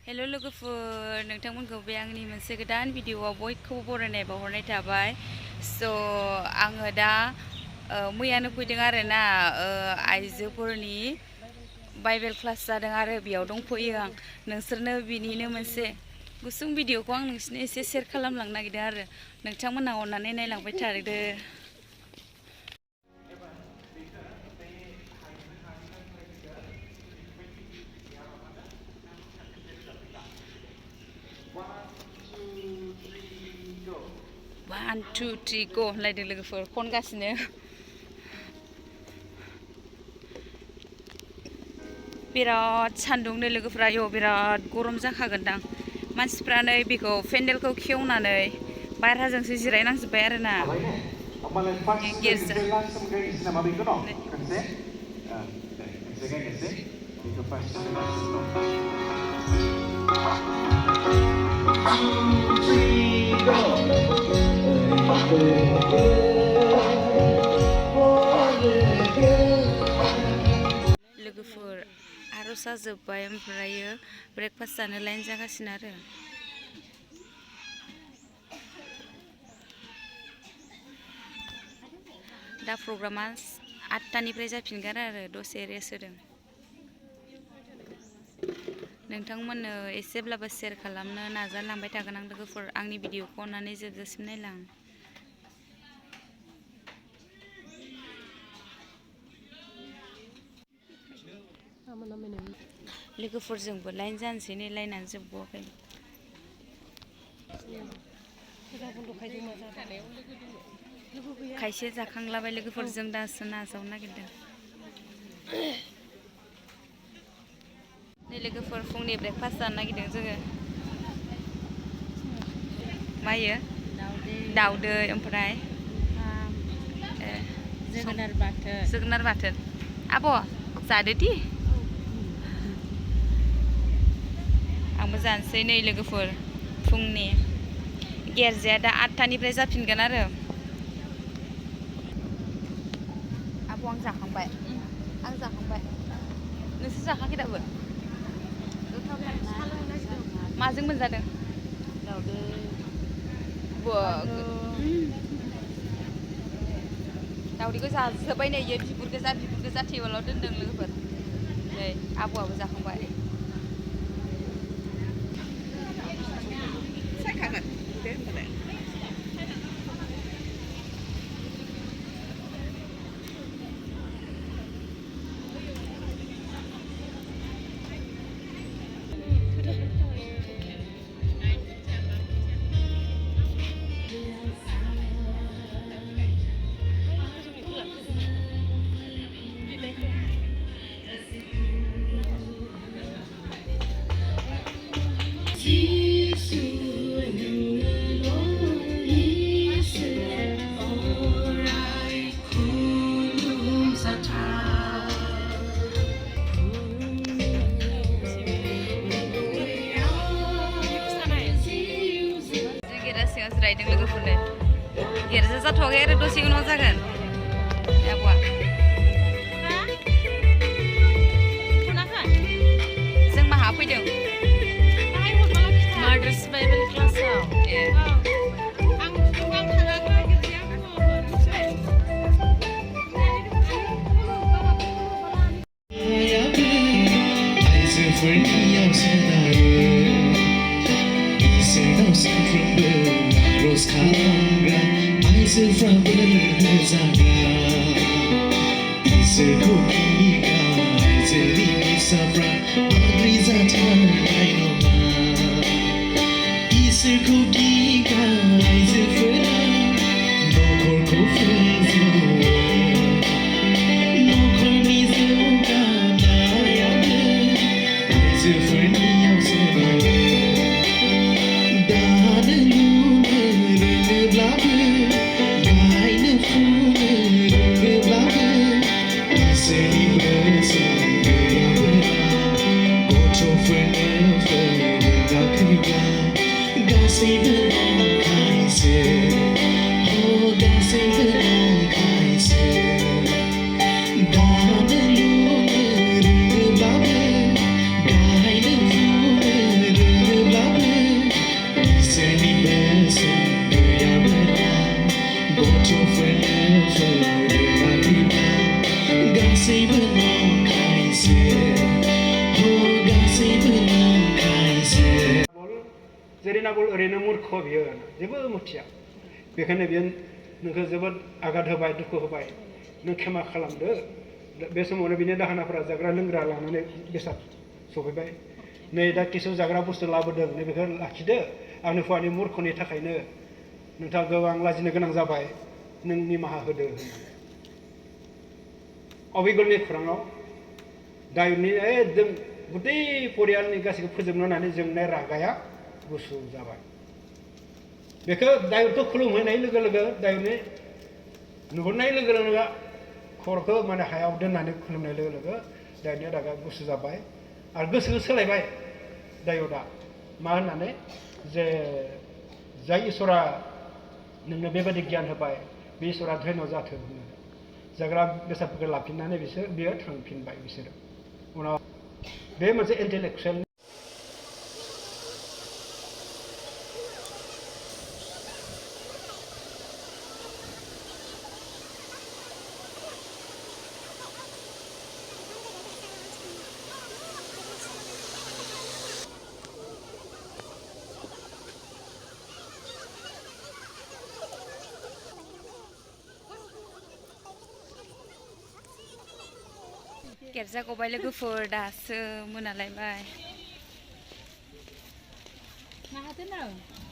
Hello लोगोफोर नोंथांमोनखौ बे आंनि मोनसे गोदान भिडिअआव बयखौबो बरायनाय बावहरनाय थाबाय स' आङो दा मैयानो फैदों आरोना आइजोफोरनि बाइबेल क्लास जादों आरो बेयाव दंफैयो आं नोंसोरनो बिनिनो मोनसे गुसुं भिडिअखौ आं नोंसोरनो एसे शेयार खालामलांनो नागिरदों आरो नोंथांमोना अननानै नायलांबाय थादो। One, two, three, go होनलायदों लोगोफोर खनगासिनो बिराद सान्दुंनो लोगोफोरा आयौ बिराद गरम जाखागोनदां मानसिफ्रा नै बेखौ पेन्डेलखौ खेवनानै बायह्राजोंसो जिरायनांजोब्बाय आरोना गिर्जा लोगोफोर आर'जआ जोब्बाय ओमफ्रायो ब्रेकफास्ट जानो लाइन जागासिनो आरो दा प्रग्रामा 8टानिफ्राय जाफिनगोन आरो दसे रेस्ट होदों नोंथांमोननो एसेब्लाबो शेयार खालामनो नाजालांबाय थागोन आं लोगोफोर आंनि भिडिअखौ अननानै जोबजासिम नायलां लोगोफोरजोंबो लाइन जानोसै नै लाइनानो जोबबावाखै खायसे जाखांलाबाय लोगोफोरजों दासो नाजावनो नागिरदों नै लोगोफोर फुंनि ब्रेकफास्ट जानो नागिरदों जोङो मायो दाउदै ओमफ्राय जोगोनार बाथोन आब' जादो दि आंबो जानोसै नै लोगोफोर फुंनि गिर्जाया दा 8टानिफ्राय जाफिनगोन आरो आब' आं जाखांबाय नोंसोर जाखांखै दाबो माजों मोनजादों दाउदैखौ जाजोब्बाय नै इयो बिगुर गोजा टेबोलाव दोनदों लोगोफोर नै आब'आबो जाखांबाय जिरायदों लोगोफोरनो गिर्जा जाथ'वाखै आरो दसे उनाव जागोन आब'आ जों माहा फैदों मार्डार्स बाइबेल क्लासाव Gaine जेरै नागल ओरैनो मूर्ख बियो जेबो मिथिया बेखायनो बियो नोंखौ जोबोद आघात होबाय दुखु होबाय नों क्षमा खालामदो बे समावनो बिनि दाहोनाफोरा जाग्रा लोंग्रा लानानै बेसाद सफैबाय नै दा किसु जाग्रा बुस्थु लाबोदों नैबेखौ लाखिदो आंनि हौवानि मूर्खनि थाखायनो नोंथाङा गोबां लाजिनो गोनां जाबाय नों निमाहा होदो होननानै अबिगलनि खुराङाव दायुदनि एकदम गुदै परियालनि गासैखौ फोजोबनो होननानै जोंनाय रागाया गुसु जाबाय बेखौ दायुदखौ खुलुमहैनाय लोगो लोगो दायुदनि नुहुरनाय लोगो लोगो खर'खौ माने हायाव दोननानै खुलुमनाय लोगो लोगो दायुदनि रागा गुसु जाबाय आरो गोसोखौ सोलायबाय दायुदा मा होननानै जे जाय इसोरा नोंनो बेबायदि गियान होबाय बे इसोरा धन्य जाथों होननानै जाग्रा बेसादफोरखौ लाफिननानै बियो थांफिनबाय बिसोरो उनाव बे मोनसे इन्टेलेक्सुयेल गिर्जा गबाय लोगोफोर दासो मोनालायबाय Nah, I don't know.